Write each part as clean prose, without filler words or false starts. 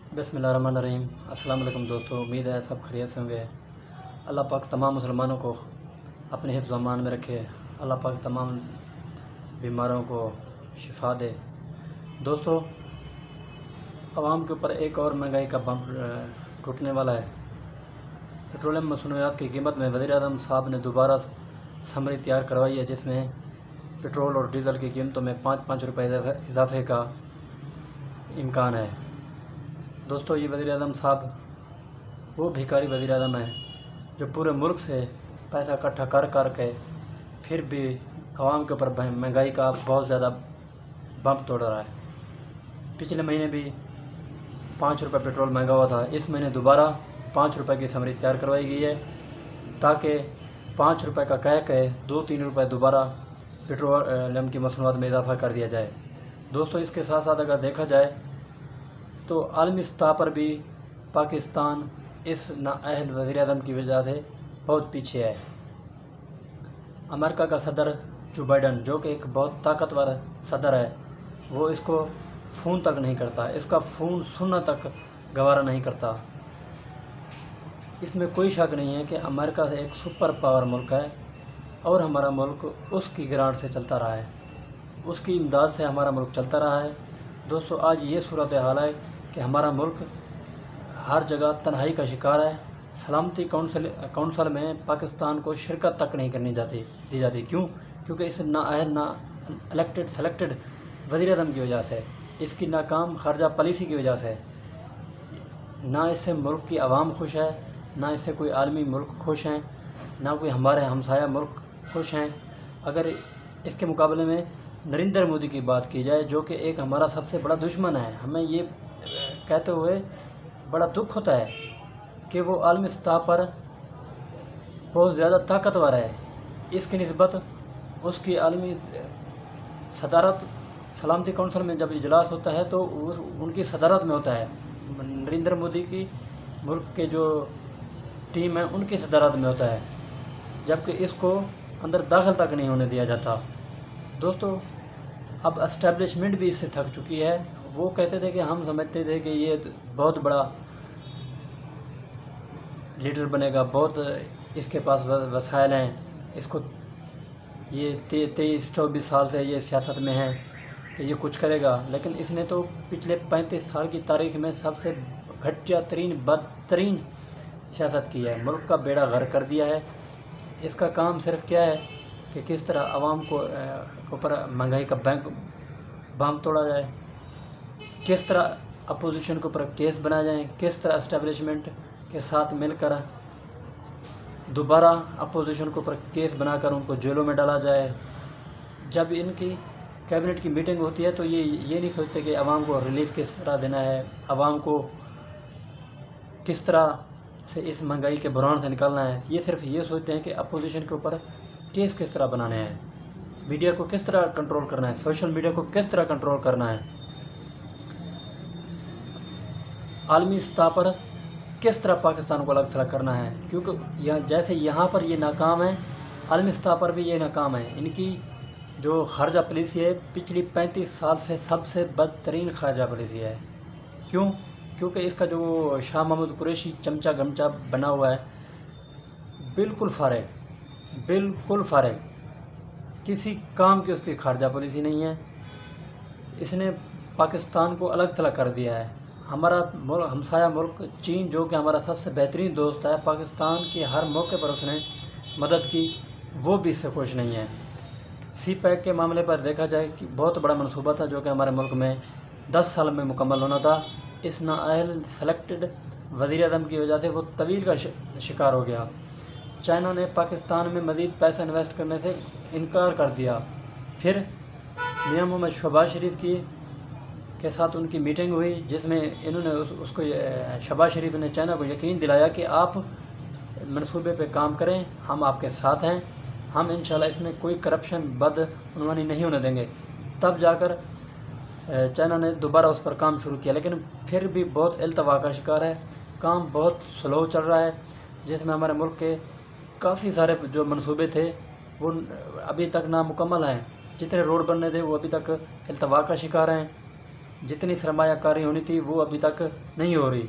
बिस्मिल्लाहिर्रहमानिर्रहीम। अस्सलाम वालेकुम दोस्तों, उम्मीद है सब खैरियत से होंगे। अल्लाह पाक तमाम मुसलमानों को अपने हिफ्ज़ व अमान में रखे। अल्लाह पाक तमाम बीमारों को शिफा दे। दोस्तों, आवाम के ऊपर एक और महंगाई का बम टूटने वाला है। पेट्रोलियम मसनूआत की कीमत में वज़ीर-ए-आज़म साहब ने दोबारा समरी तैयार करवाई है, जिसमें पेट्रोल और डीज़ल की कीमतों में 5-5 रुपये इजाफे का इम्कान है। दोस्तों, ये वज़ीर-ए-आज़म साहब वो भिखारी वज़ीर-ए-आज़म हैं जो पूरे मुल्क से पैसा इकट्ठा कर के फिर भी आवाम के ऊपर महंगाई का बहुत ज़्यादा बम तोड़ रहा है। पिछले महीने भी 5 रुपये पेट्रोल महंगा हुआ था। इस महीने दोबारा 5 रुपये की समरी तैयार करवाई गई है, ताकि 5 रुपये का कह के 2-3 रुपये दोबारा पेट्रोलियम की मसनूआत में इजाफा कर दिया जाए। दोस्तों, इसके साथ साथ अगर देखा जाए तो आलमी सतह पर भी पाकिस्तान इस नाअहल वज़ीर-ए-आज़म की वजह से बहुत पीछे है। अमेरिका का सदर जो बाइडन, जो कि एक बहुत ताकतवर सदर है, वो इसको फ़ोन तक नहीं करता, इसका फ़ोन सुनना तक गवारा नहीं करता। इसमें कोई शक नहीं है कि अमेरिका से एक सुपर पावर मुल्क है और हमारा मुल्क उसकी ग्रांट से चलता रहा है, उसकी इमदाद से हमारा मुल्क चलता रहा है। दोस्तों, आज ये सूरत हाल है कि हमारा मुल्क हर जगह तन्हाई का शिकार है। सलामती कौंसल में पाकिस्तान को शिरकत तक नहीं करनी दी जाती। क्यों? क्योंकि इस नाअहल इलेक्टेड सेलेक्टेड वज़ीर-ए-आज़म की वजह से, इसकी नाकाम खारजा पॉलिसी की वजह से। ना इससे मुल्क की आवाम खुश है, ना इससे कोई आलमी मुल्क खुश हैं, ना कोई हमारे हमसाया मुल्क खुश हैं। अगर इसके मुकाबले में नरेंद्र मोदी की बात की जाए, जो कि एक हमारा सबसे बड़ा दुश्मन है, हमें ये कहते हुए बड़ा दुख होता है कि वो आलमी सतह पर बहुत ज़्यादा ताकतवर है। इसकी निस्बत उसकी आलमी सदारत सलामती कौंसल में जब इजलास होता है तो उनकी सदारत में होता है। नरेंद्र मोदी की मुल्क के जो टीम है उनकी सदारत में होता है, जबकि इसको अंदर दाखिल तक नहीं होने दिया जाता। दोस्तों, अब एस्टेब्लिशमेंट भी इससे थक चुकी है। वो कहते थे कि हम समझते थे कि ये बहुत बड़ा लीडर बनेगा, बहुत इसके पास वसाइल हैं, इसको ये 23-24 साल से ये सियासत में है कि ये कुछ करेगा। लेकिन इसने तो पिछले 35 साल की तारीख में सबसे घटिया तरीन बदतरीन सियासत की है, मुल्क का बेड़ा गर्क कर दिया है। इसका काम सिर्फ क्या है कि किस तरह आवाम को ऊपर महंगाई का बम तोड़ा जाए, किस तरह अपोजिशन के ऊपर केस बनाए जाएँ, किस तरह एस्टेब्लिशमेंट के साथ मिलकर दोबारा अपोजिशन के ऊपर केस बनाकर उनको जेलों में डाला जाए। जब इनकी कैबिनेट की मीटिंग होती है तो ये नहीं सोचते कि आवाम को रिलीफ किस तरह देना है, आवाम को किस तरह से इस महंगाई के बुरान से निकालना है। ये सिर्फ ये सोचते हैं कि अपोजिशन के ऊपर केस किस तरह बनाने हैं, मीडिया को किस तरह कंट्रोल करना है, सोशल मीडिया को किस तरह कंट्रोल करना है, आलमी सतह पर किस तरह पाकिस्तान को अलग थलग करना है। क्योंकि जैसे यहाँ पर ये नाकाम है, आलमी सतह पर भी ये नाकाम है। इनकी जो खारजा पॉलिसी है पिछली 35 साल से सबसे बदतरीन खारजा पॉलिसी है। क्यों? क्योंकि इसका जो शाह महमूद कुरैशी चमचा गमचा बना हुआ है, बिल्कुल फारिग, किसी काम की उसकी खारजा पॉलिसी नहीं है। इसने पाकिस्तान को अलग थलग कर दिया है। हमारा हमसाया मुल्क चीन, जो कि हमारा सबसे बेहतरीन दोस्त है, पाकिस्तान के हर मौके पर उसने मदद की, वो भी इससे खुश नहीं है। सी-पैक के मामले पर देखा जाए कि बहुत बड़ा मंसूबा था जो कि हमारे मुल्क में 10 साल में मुकम्मल होना था। इस नाअहल सेलेक्टेड वज़ीर-ए-आज़म की वजह से वो तवील का शिकार हो गया। चाइना ने पाकिस्तान में मज़ीद पैसा इन्वेस्ट करने से इनकार कर दिया। फिर मियां मोहम्मद शहबाज शरीफ के साथ उनकी मीटिंग हुई, जिसमें इन्होंने उसको शहबाज शरीफ ने चाइना को यकीन दिलाया कि आप मंसूबे पे काम करें, हम आपके साथ हैं, हम इंशाल्लाह इसमें कोई करप्शन बदउनवानी नहीं होने देंगे। तब जाकर चाइना ने दोबारा उस पर काम शुरू किया, लेकिन फिर भी बहुत इल्तवा का शिकार है, काम बहुत स्लो चल रहा है, जिसमें हमारे मुल्क के काफ़ी सारे जो मंसूबे थे वो अभी तक नामुकम्मल हैं। जितने रोड बनने थे वो अभी तक इल्तवा का शिकार हैं। जितनी सरमाया कारी होनी थी वो अभी तक नहीं हो रही।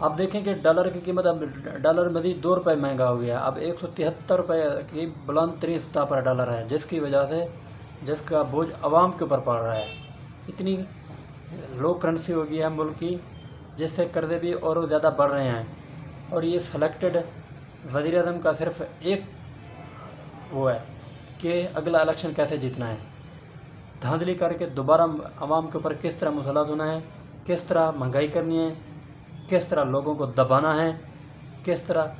आप देखें कि डॉलर की कीमत, अब डॉलर मज़ीद 2 रुपये महंगा हो गया। अब 173 रुपये की बुलंद तरीन सतह पर डॉलर है, जिसकी वजह से जिसका बोझ आवाम के ऊपर पड़ रहा है। इतनी लो करेंसी हो गई है मुल्क की, जिससे कर्ज़े भी और ज़्यादा बढ़ रहे हैं। और ये सेलेक्टेड वज़ीर आज़म का सिर्फ एक वो है कि अगला इलेक्शन कैसे जीतना है, धांधली करके दोबारा आवाम के ऊपर किस तरह मुसल्लत होना है, किस तरह महंगाई करनी है, किस तरह लोगों को दबाना है, किस तरह।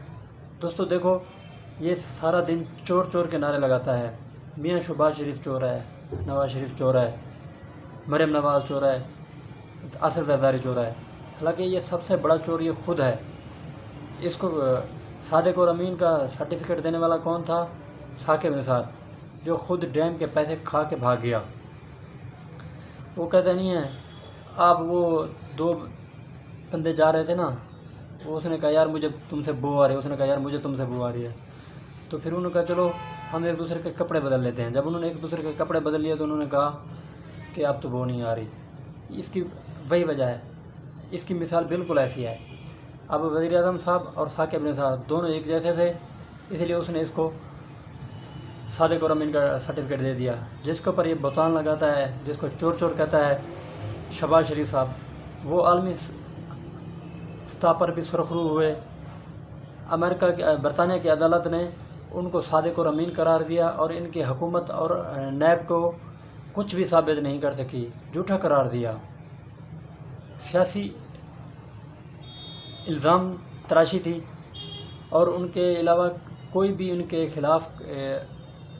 दोस्तों देखो, ये सारा दिन चोर चोर के नारे लगाता है। मियाँ शहबाज शरीफ चोर है, नवाज़ शरीफ चोर है, मरीम नवाज़ चोर है, आसिफ जरदारी चोर है। हालांकि ये सबसे बड़ा चोर ये खुद है। इसको सादिक और अमीन का सर्टिफिकेट देने वाला कौन था? साकिब निसार, जो खुद डैम के पैसे खा के भाग गया। वो कहते नहीं है, आप वो 2 बंदे जा रहे थे ना, वो उसने कहा यार मुझे तुमसे बू आ रही है, उसने कहा यार मुझे तुमसे बू आ रही है। तो फिर उन्होंने कहा चलो हम एक दूसरे के कपड़े बदल लेते हैं। जब उन्होंने एक दूसरे के कपड़े बदल लिए तो उन्होंने कहा कि अब तो वो नहीं आ रही। इसकी वही वजह है, इसकी मिसाल बिल्कुल ऐसी है। अब वज़ीर आज़म साहब और साकिब निसार दोनों एक जैसे थे, इसलिए उसने इसको सादिक और अमीन का सर्टिफिकेट दे दिया। जिसके ऊपर ये बहतान लगाता है, जिसको चोर चोर कहता है शहबाज शरीफ साहब, वो आलमी सतह पर भी सुरखरू हुए। बरतानिया की अदालत ने उनको सादिक और अमीन करार दिया और इनकी हुकूमत और नैब को कुछ भी साबित नहीं कर सकी, झूठा करार दिया। सियासी इल्ज़ाम तराशी थी और उनके अलावा कोई भी उनके ख़िलाफ़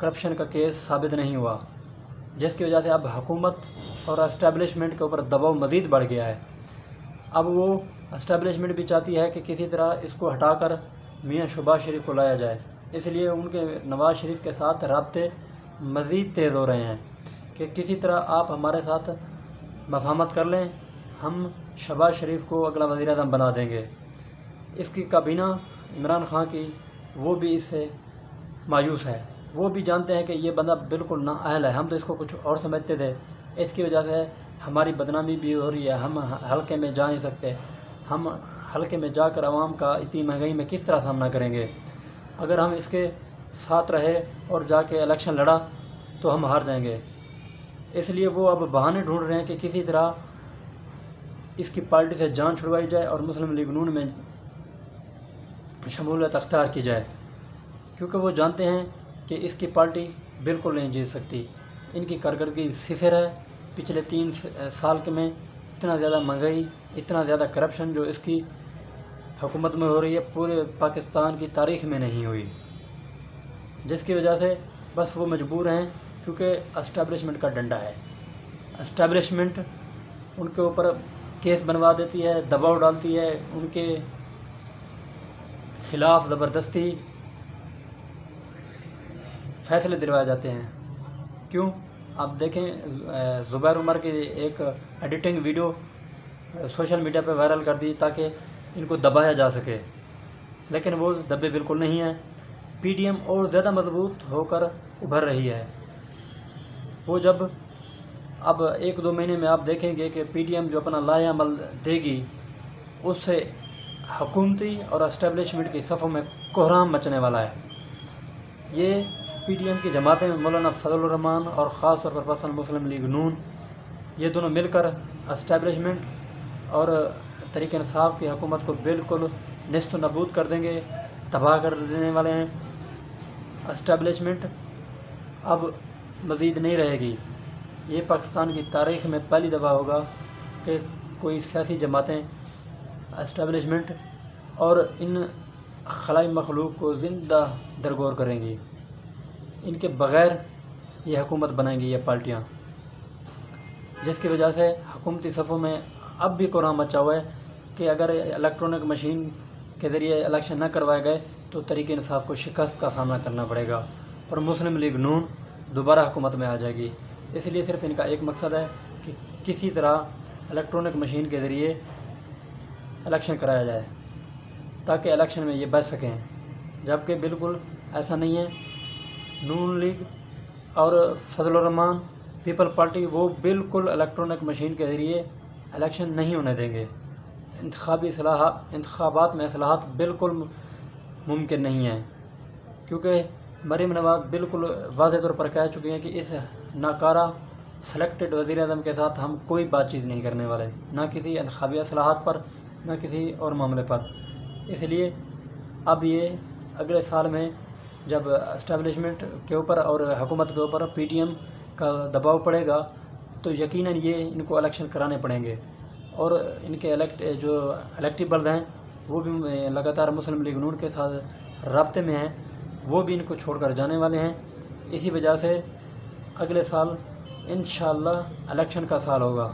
करप्शन का केस साबित नहीं हुआ, जिसकी वजह से अब हुकूमत और एस्टेब्लिशमेंट के ऊपर दबाव मज़ीद बढ़ गया है। अब वो एस्टेब्लिशमेंट भी चाहती है कि किसी तरह इसको हटाकर मियाँ शहबाज शरीफ को लाया जाए। इसलिए उनके नवाज़ शरीफ के साथ राब्ते मज़ीद तेज़ हो रहे हैं कि किसी तरह आप हमारे साथ मफाहमत कर लें, हम शहबाज शरीफ को अगला वज़ीर आज़म बना देंगे। इसकी काबीना इमरान खान की वो भी इससे मायूस है। वो भी जानते हैं कि ये बंदा बिल्कुल नाअहल है, हम तो इसको कुछ और समझते थे। इसकी वजह से हमारी बदनामी भी हो रही है, हम हल्के में जा नहीं सकते। हम हल्के में जाकर आवाम का इतनी महंगाई में किस तरह सामना करेंगे? अगर हम इसके साथ रहे और जाके इलेक्शन लड़ा तो हम हार जाएंगे। इसलिए वो अब बहाने ढूंढ रहे हैं कि किसी तरह इसकी पार्टी से जान छुड़वाई जाए और मुस्लिम लीग नून में शमूलियत अख्तियार की जाए, क्योंकि वो जानते हैं कि इसकी पार्टी बिल्कुल नहीं जीत सकती। इनकी कारकर्दगी सिफर है। पिछले 3 साल के में इतना ज़्यादा महंगाई, इतना ज़्यादा करप्शन जो इसकी हुकूमत में हो रही है, पूरे पाकिस्तान की तारीख़ में नहीं हुई। जिसकी वजह से बस वो मजबूर हैं, क्योंकि एस्टेब्लिशमेंट का डंडा है। एस्टेब्लिशमेंट उनके ऊपर केस बनवा देती है, दबाव डालती है, उनके ख़िलाफ़ ज़बरदस्ती फ़ैसले दिलवाए जाते हैं। क्यों? आप देखें, ज़ुबैर उमर की एक एडिटिंग वीडियो सोशल मीडिया पर वायरल कर दी ताकि इनको दबाया जा सके, लेकिन वो दबे बिल्कुल नहीं हैं। पीडीएम और ज़्यादा मजबूत होकर उभर रही है। वो जब अब 1-2 महीने में आप देखेंगे कि पीडीएम जो अपना लाएअमल देगी, उससे हुकूमती और एस्टेब्लिशमेंट की सफ़ों में कोहराम मचने वाला है। ये पीडीएम की जमातें मौलाना फजल रहमान और ख़ास तौर पर पर्सनल मुस्लिम लीग नून, ये दोनों मिलकर एस्टेब्लिशमेंट और तहरीक इंसाफ की हुकूमत को बिल्कुल निस्त नबूद कर देंगे, तबाह कर देने वाले हैं। एस्टेब्लिशमेंट अब मज़ीद नहीं रहेगी। ये पाकिस्तान की तारीख़ में पहली दफ़ा होगा कि कोई सियासी जमातें एस्टेब्लिशमेंट और इन खलाई मखलूक को ज़िंदा दरगोर करेंगी। इनके बग़ैर ये हुकूमत बनाएंगी ये पार्टियाँ, जिसकी वजह से हुकूमती सफ़ों में अब भी कोहराम मचा हुआ है कि अगर इलेक्ट्रॉनिक मशीन के ज़रिए इलेक्शन न करवाए गए तो तहरीक इंसाफ को शिकस्त का सामना करना पड़ेगा और मुस्लिम लीग नून दोबारा हुकूमत में आ जाएगी। इसलिए सिर्फ इनका एक मकसद है कि किसी तरह इलेक्ट्रॉनिक मशीन के ज़रिए इलेक्शन कराया जाए ताकि इलेक्शन में ये बच सकें, जबकि बिल्कुल ऐसा नहीं है। नून लीग और फजल रहमान پیپل پارٹی وہ بالکل الیکٹرانک مشین کے ذریعے الیکشن نہیں ہونے دیں گے۔ انتخابات میں اصلاحات بالکل ممکن نہیں ہیں، کیونکہ مریم نواز بالکل واضح طور پر کہہ چکی ہیں کہ اس ناکارہ سلیکٹڈ وزیر اعظم کے ساتھ ہم کوئی بات چیت نہیں کرنے والے، نہ کسی انتخابی اصلاحات پر، نہ کسی اور معاملے پر۔ اس لیے اب یہ اگلے سال میں جب اسٹیبلشمنٹ کے اوپر اور حکومت کے اوپر پی ٹی ایم کا دباؤ پڑے گا تو یقیناً یہ ان کو الیکشن کرانے پڑیں گے، اور ان کے جو الیکٹیبلز ہیں وہ بھی لگاتار مسلم لیگ نون کے ساتھ رابطے میں ہیں، وہ بھی ان کو چھوڑ کر جانے والے ہیں۔ اسی وجہ سے اگلے سال انشاءاللہ الیکشن کا سال ہوگا۔